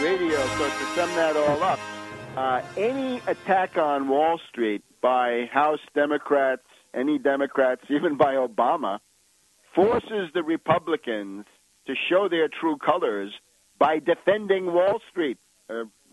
radio. So to sum that all up, any attack on Wall Street by House Democrats, any Democrats, even by Obama, forces the Republicans to show their true colors by defending Wall Street.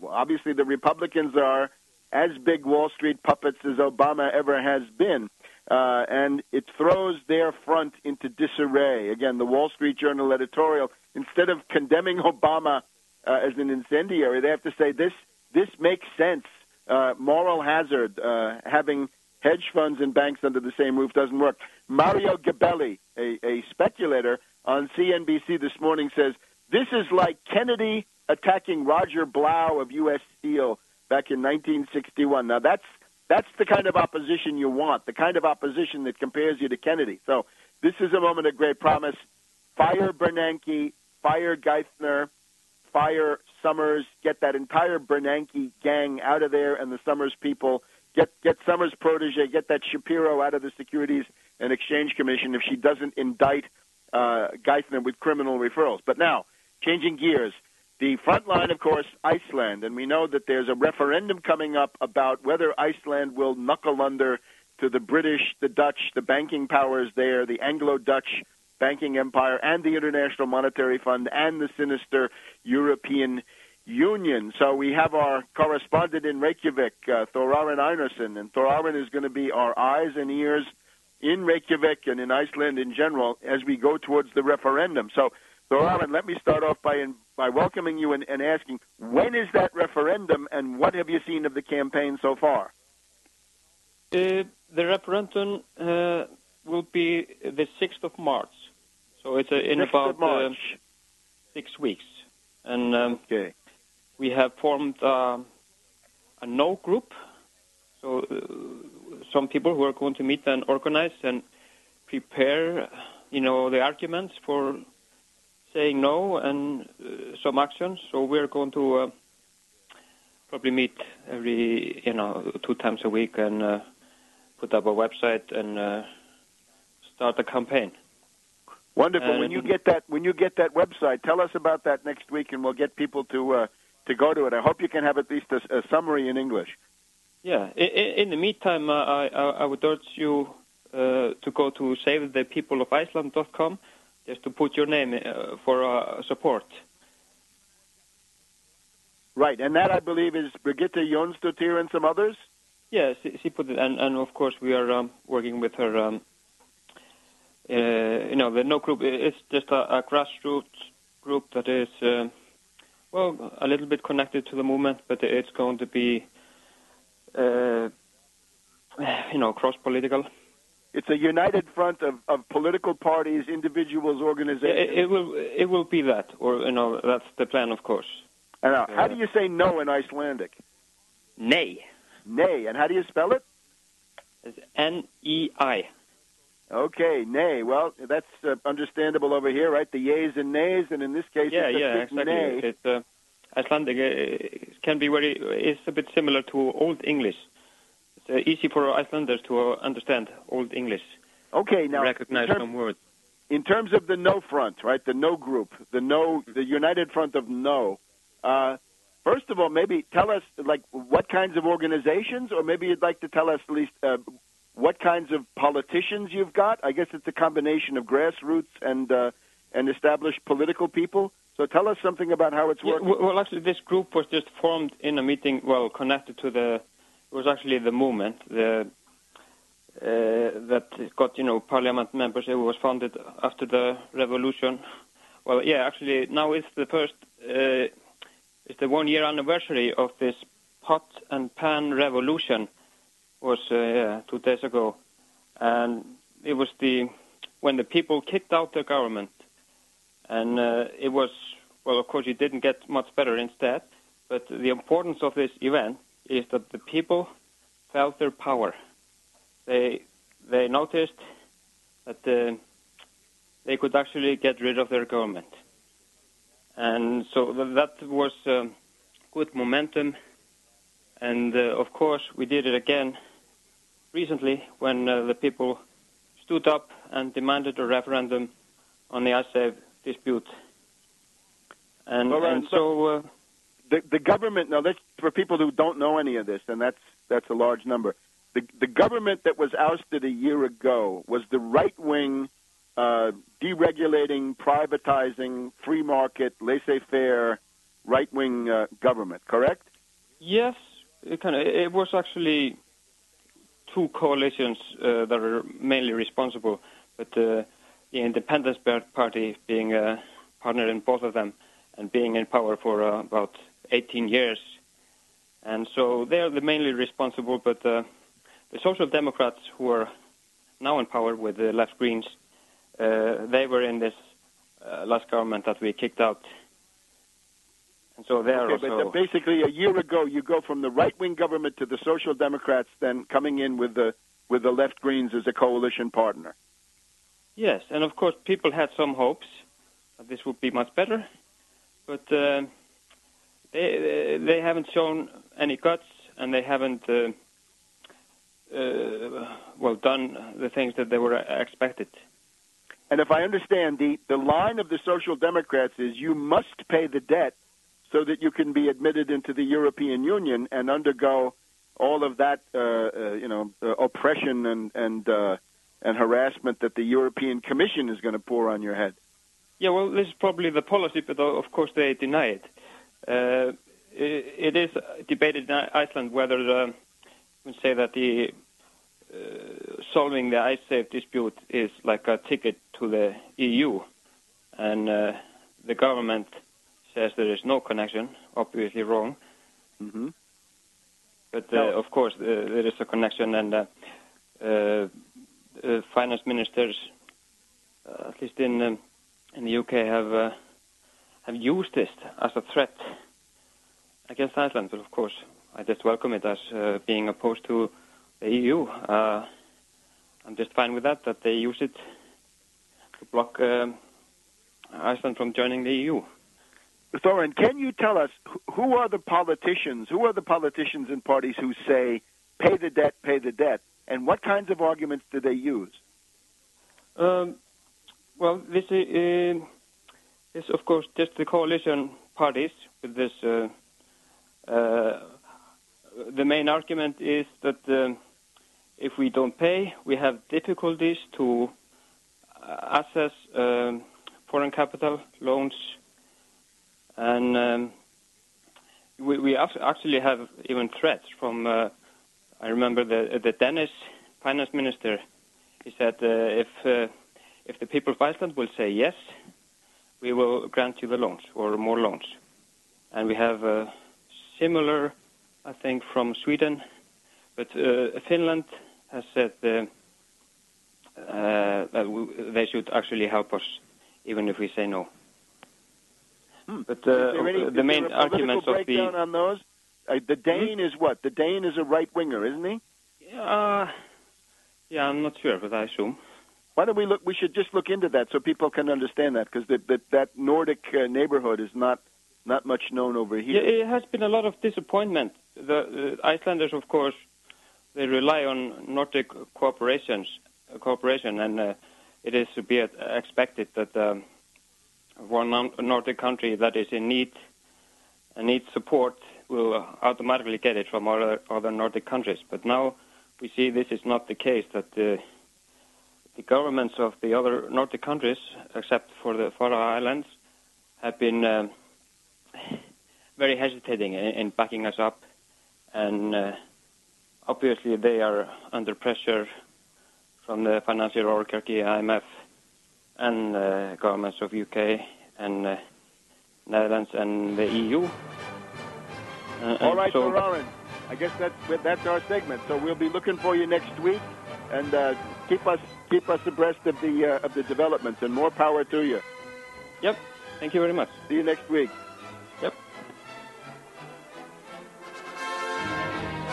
Obviously, the Republicans are as big Wall Street puppets as Obama ever has been. And it throws their front into disarray. Again, the Wall Street Journal editorial, instead of condemning Obama as an incendiary, they have to say this makes sense. Moral hazard, having hedge funds and banks under the same roof doesn't work. Mario Gabelli, a speculator on CNBC this morning, says, this is like Kennedy attacking Roger Blau of U.S. Steel back in 1961. Now, that's the kind of opposition you want, the kind of opposition that compares you to Kennedy. So this is a moment of great promise. Fire Bernanke, fire Geithner, fire Summers, get that entire Bernanke gang out of there and the Summers people. Get Summers' protege, get that Shapiro out of the Securities and Exchange Commission if she doesn't indict Geithner with criminal referrals. But now, changing gears, the front line, of course, Iceland, and we know that there's a referendum coming up about whether Iceland will knuckle under to the British, the Dutch, the banking powers there, the Anglo-Dutch banking empire, and the International Monetary Fund, and the sinister European Union. So we have our correspondent in Reykjavik, Thorarinn Einarsson, and Thorarinn is going to be our eyes and ears in Reykjavik and in Iceland in general as we go towards the referendum. So, Thorarinn, let me start off by welcoming you and asking, when is that referendum, and what have you seen of the campaign so far? The referendum will be the 6th of March. So it's in about 6 weeks. And okay. We have formed a no group. So some people who are going to meet and organize and prepare, the arguments for saying no and some actions. So we're going to probably meet every, 2 times a week and put up a website and start a campaign. Wonderful. When you get that website, tell us about that next week, and we'll get people to go to it. I hope you can have at least a summary in English. Yeah. In the meantime, I would urge you to go to savethepeopleoficeland.com just to put your name for support. Right, and that, I believe, is Brigitte Jonsdottir and some others? Yes, she put it, and of course we are working with her. The No Group is just a grassroots group that is, a little bit connected to the movement, but it's going to be, cross-political. It's a united front of political parties, individuals, organizations. It will be that, or that's the plan, of course. And how do you say no in Icelandic? Nei. Nei, and how do you spell it? It's N-E-I. Okay, nay. Well, that's understandable over here, right? The yays and nays, and in this case, it's exactly. nay. It's Icelandic can be it's a bit similar to Old English. It's easy for Icelanders to understand Old English. Okay, now recognize some words. In terms of the no front, right? The no group, the united front of no. First of all, maybe tell us what kinds of organizations, or maybe you'd like to tell us at least what kinds of politicians you've got. I guess it's a combination of grassroots and established political people. So tell us something about how it's working. Well, actually, this group was just formed in a meeting, connected to it was actually the movement that got, parliament members. It was founded after the revolution. Well, yeah, actually, now it's the first, it's the 1-year anniversary of this pot and pan revolution. Was 2 days ago, and it was when the people kicked out the government, and it was, of course it didn't get much better instead, but the importance of this event is that the people felt their power. They noticed that they could actually get rid of their government, and so that was good momentum. And, of course, we did it again recently when the people stood up and demanded a referendum on the Icesave dispute. And so the government. Now, that's for people who don't know any of this, and that's a large number. The government that was ousted a year ago was the right-wing, deregulating, privatizing, free market, laissez-faire, right-wing government. Correct? Yes, it was actually two coalitions that are mainly responsible, but the Independence Party being a partner in both of them and being in power for about 18 years. And so they are the mainly responsible, but the Social Democrats, who are now in power with the Left Greens, they were in this last government that we kicked out. And so they are also... But basically, a year ago, you go from the right-wing government to the Social Democrats, then coming in with the Left Greens as a coalition partner. Yes, and of course, people had some hopes that this would be much better, but they haven't shown any guts, and they haven't done the things that they were expected. And if I understand, the line of the Social Democrats is you must pay the debt so that you can be admitted into the European Union and undergo all of that, oppression and harassment that the European Commission is going to pour on your head. Yeah, well, this is probably the policy, but of course they deny it. It is debated in Iceland whether we say that the solving the IceSafe dispute is like a ticket to the EU, and the government says there is no connection, obviously wrong. Mm-hmm. But of course there is a connection, and finance ministers, at least in the UK, have used this as a threat against Iceland. But of course, I just welcome it as being opposed to the EU. I'm just fine with that they use it to block Iceland from joining the EU. Thorin, can you tell us who are the politicians and parties who say pay the debt, and what kinds of arguments do they use? Well, this is of course just the coalition parties with this. The main argument is that if we don't pay, we have difficulties to access foreign capital loans, and we actually have even threats from. I remember the Danish finance minister. He said if the people of Iceland will say yes, we will grant you the loans or more loans, and we have similar, I think, from Sweden, but Finland has said that they should actually help us, even if we say no. But the main arguments of the on those, the Dane is what? The Dane is a right winger, isn't he? Yeah, I'm not sure, but I assume. Why don't we look? We should just look into that so people can understand that, because that Nordic neighborhood is not much known over here. Yeah, it has been a lot of disappointment. The Icelanders, of course, they rely on Nordic cooperation, and it is to be expected that one Nordic country that is in need and needs support will automatically get it from other Nordic countries. But now we see this is not the case, that the governments of the other Nordic countries, except for the Faroe Islands, have been very hesitating in backing us up, and obviously they are under pressure from the financial oligarchy, IMF, and governments of UK and Netherlands and the EU. All right, so Aaron, I guess that's our segment. So we'll be looking for you next week, and keep us abreast of the developments, and more power to you. Yep. Thank you very much. See you next week.